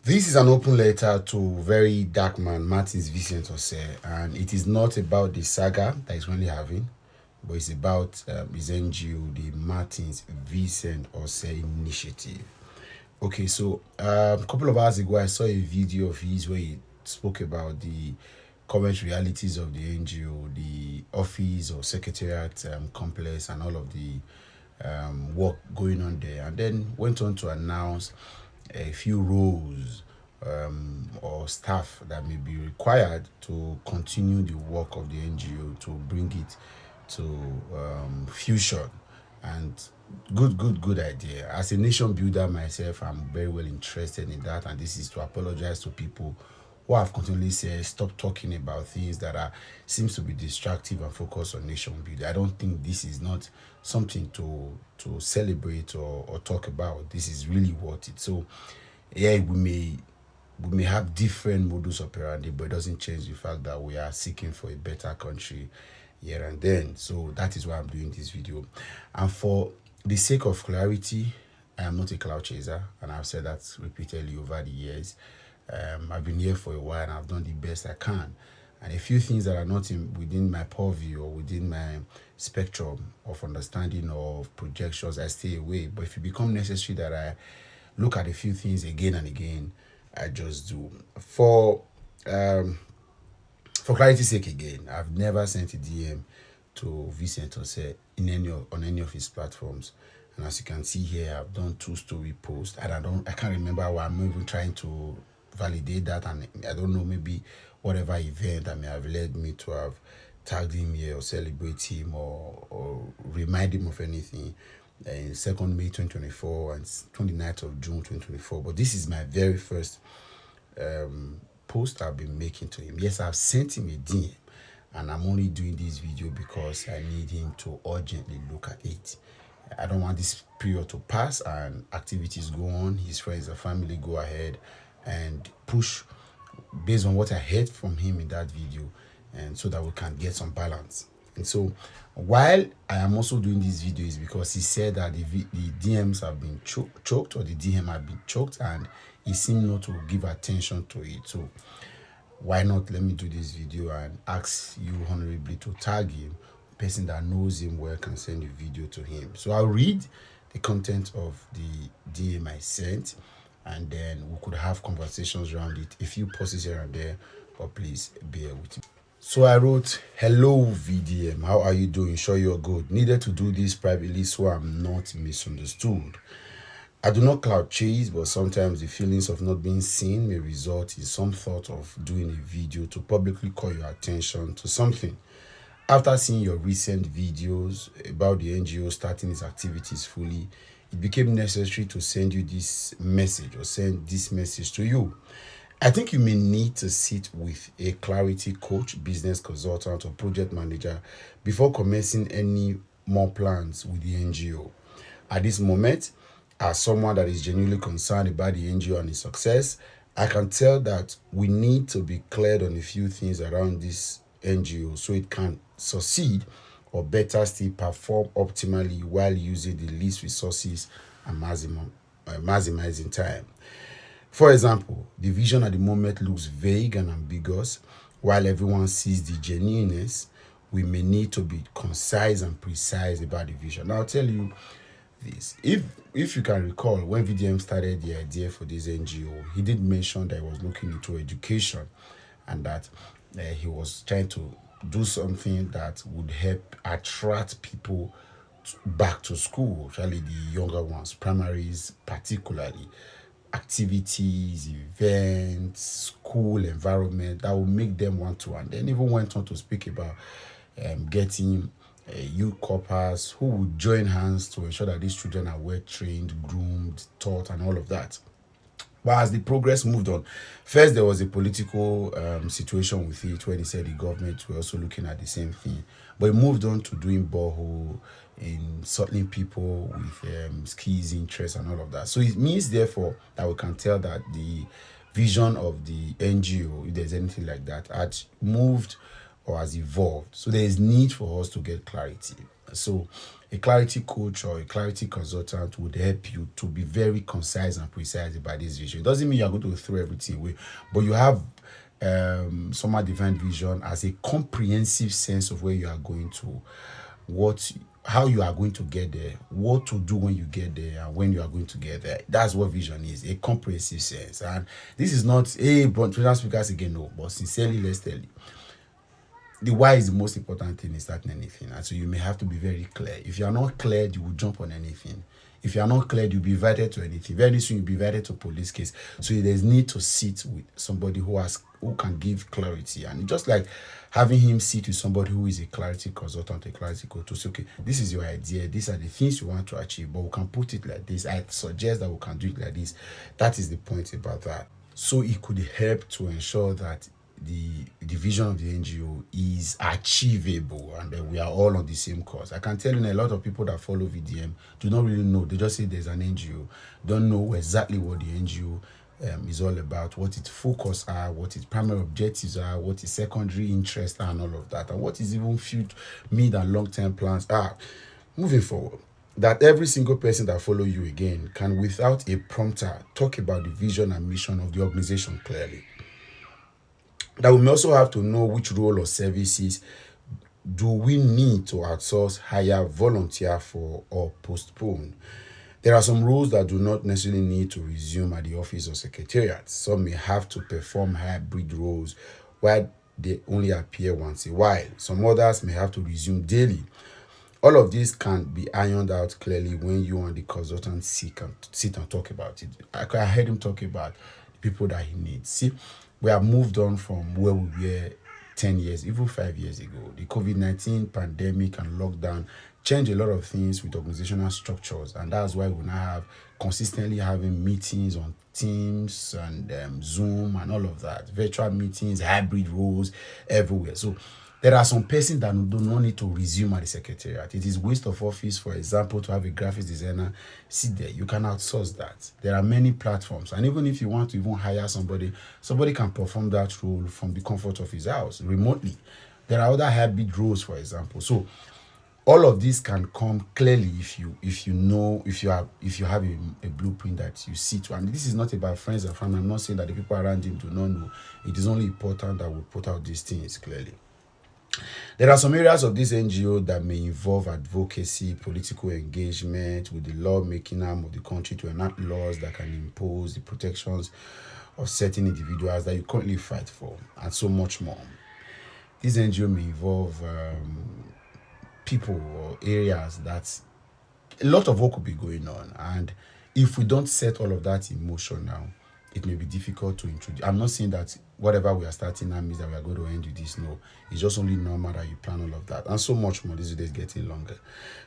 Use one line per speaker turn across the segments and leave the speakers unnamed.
This is an open letter to very dark man Martins Vincent Otse, and it is not about the saga that he's really having, but it's about his NGO, the Martins Vincent Otse Initiative. Okay, so a couple of hours ago, I saw a video of his where he spoke about the current realities of the NGO, the office or secretariat complex, and all of the work going on there, and then went on to announce a few roles or staff that may be required to continue the work of the NGO to bring it to fusion. And good idea. As a nation builder myself, I'm very well interested in that, and this is to apologize to people who have continually said stop talking about things that seems to be distractive and focus on nation building. I don't think this is not something to celebrate or talk about. This is really worth it. So yeah, we may have different modus operandi, but it doesn't change the fact that we are seeking for a better country here and then. So that is why I'm doing this video. And for the sake of clarity, I am not a cloud chaser, and I've said that repeatedly over the years. I've been here for a while and I've done the best I can. And a few things that are not within my purview or within my spectrum of understanding of projections, I stay away. But if it becomes necessary that I look at a few things again and again, I just do. For clarity's sake again, I've never sent a DM to Vincent Otse on any of his platforms. And as you can see here, I've done 2 story posts, and I can't remember why I'm even trying to validate that, and I don't know, maybe whatever event that may have led me to have tagged him here or celebrate him or remind him of anything in 2nd May 2024 and 29th of June 2024. But this is my very first post I've been making to him. Yes, I've sent him a DM, and I'm only doing this video because I need him to urgently look at it. I don't want this period to pass and activities go on, his friends and family go ahead and push based on what I heard from him in that video, and so that we can get some balance. And so while I am also doing this video is because he said that the DMs have been choked, or the DM have been choked, and he seemed not to give attention to it. So why not let me do this video and ask you honorably to tag him. Person that knows him well can send the video to him. So I'll read the content of the DM I sent, and then we could have conversations around it. A few pauses here and there, but please bear with me. So I wrote, "Hello VDM, how are you doing? Sure you're good. Needed to do this privately so I'm not misunderstood. I do not cloud chase, but sometimes the feelings of not being seen may result in some thought of doing a video to publicly call your attention to something. After seeing your recent videos about the NGO starting its activities fully, it became necessary to send you this message, or send this message to you. I think you may need to sit with a clarity coach, business consultant, or project manager before commencing any more plans with the NGO. At this moment, as someone that is genuinely concerned about the NGO and its success, I can tell that we need to be cleared on a few things around this NGO so it can succeed, or better still perform optimally while using the least resources and maximizing time. For example, the vision at the moment looks vague and ambiguous. While everyone sees the genuineness, we may need to be concise and precise about the vision. Now I'll tell you this. If you can recall, when VDM started the idea for this NGO, he did mention that he was looking into education, and that he was trying to do something that would help attract people back to school, especially the younger ones, primaries particularly. Activities, events, school environment that will make them want to, and then even went on to speak about getting youth corpers who would join hands to ensure that these children are well trained, groomed, taught, and all of that. But as the progress moved on, first there was a political situation with it when he said the government were also looking at the same thing. But it moved on to doing borehole, in settling people with skills, interests, and all of that. So it means, therefore, that we can tell that the vision of the NGO, if there's anything like that, had moved or has evolved. So there is need for us to get clarity. So a clarity coach or a clarity consultant would help you to be very concise and precise about this vision. It doesn't mean you're going to throw everything away, but you have somehow divine vision as a comprehensive sense of where you are going to, how you are going to get there, what to do when you get there, and when you are going to get there. That's what vision is, a comprehensive sense. And this is not, hey, but speakers again, no, but sincerely, let's tell you, the why is the most important thing in starting anything. And so you may have to be very clear. If you are not clear, you will jump on anything. If you are not clear, you'll be invited to anything. Very soon you'll be invited to police case. So there's need to sit with somebody who can give clarity. And just like having him sit with somebody who is a clarity consultant, a clarity coach, to say, okay, this is your idea, these are the things you want to achieve, but we can put it like this. I suggest that we can do it like this. That is the point about that. So it could help to ensure that the vision of the NGO is achievable and that we are all on the same course. I can tell you a lot of people that follow VDM do not really know. They just say there's an NGO, don't know exactly what the NGO is all about, what its focus are, what its primary objectives are, what its secondary interests are, and all of that, and what is even future mid and long-term plans are moving forward. That every single person that follow you again can, without a prompter, talk about the vision and mission of the organization clearly. That we may also have to know which role or services do we need to outsource, hire, volunteer for, or postpone. There are some roles that do not necessarily need to resume at the office or secretariat. Some may have to perform hybrid roles while they only appear once a while. Some others may have to resume daily. All of this can be ironed out clearly when you and the consultant sit and talk about it. I heard him talk about the people that he needs. See, we have moved on from where we were 10 years, even 5 years ago. The COVID-19 pandemic and lockdown changed a lot of things with organizational structures, and that's why we now have consistently having meetings on Teams and Zoom and all of that, virtual meetings, hybrid roles everywhere. So there are some persons that do not need to resume at the secretariat. It is waste of office, for example, to have a graphics designer sit there. You can outsource that. There are many platforms. And even if you want to even hire somebody can perform that role from the comfort of his house remotely. There are other hybrid roles, for example. So all of this can come clearly if you have a blueprint that you see to. And this is not about friends and family. I'm not saying that the people around him do not know. It is only important that we put out these things clearly. There are some areas of this NGO that may involve advocacy, political engagement with the lawmaking arm of the country to enact laws that can impose the protections of certain individuals that you currently fight for, and so much more. This NGO may involve people or areas that a lot of work will be going on, and if we don't set all of that in motion now, it may be difficult to introduce. I'm not saying that whatever we are starting now means that we are going to end with this. No, it's just only normal that you plan all of that, and so much more. This is getting longer.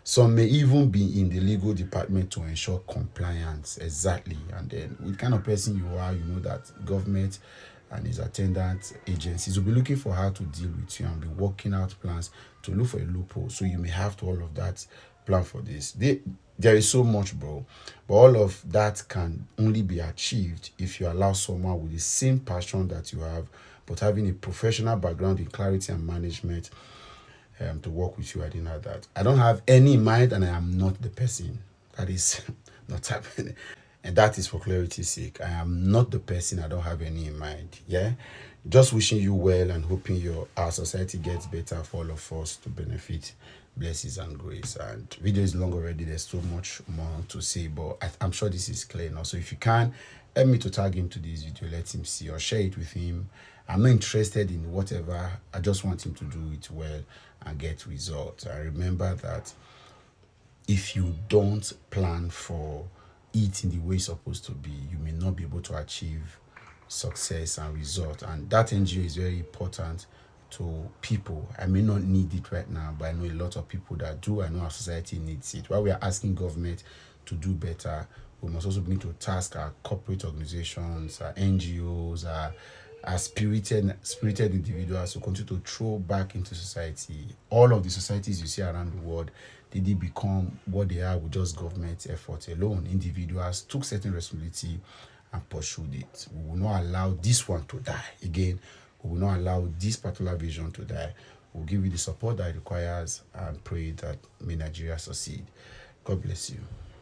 Some may even be in the legal department to ensure compliance. Exactly. And then with the kind of person you are, you know that government and his attendant agencies will be looking for how to deal with you and be working out plans to look for a loophole. So you may have to all of that plan for this. There is so much, bro, but all of that can only be achieved if you allow someone with the same passion that you have, but having a professional background in clarity and management to work with you. I didn't have that. I don't have any in mind, and I am not the person. That is not happening. And that is for clarity's sake. I am not the person. I don't have any in mind. Yeah? Just wishing you well and hoping our society gets better for all of us to benefit. Blessings and grace. And video is long already. There's so much more to say, but I'm sure this is clear now. So if you can, help me to tag him to this video. Let him see or share it with him. I'm not interested in whatever. I just want him to do it well and get results. And remember that if you don't plan for it in the way it's supposed to be, you may not be able to achieve success and result. And that NGO is very important to people. I may not need it right now, but I know a lot of people that do. I know our society needs it. While we are asking government to do better, we must also begin to task our corporate organizations, our NGOs, our spirited individuals to continue to throw back into society. All of the societies you see around the world, did they become what they are with just government effort alone? Individuals took certain responsibility and pursued it. We will not allow this one to die. Again, We will not allow this particular vision to die. We'll give you the support that it requires and pray that may Nigeria succeed. God bless you.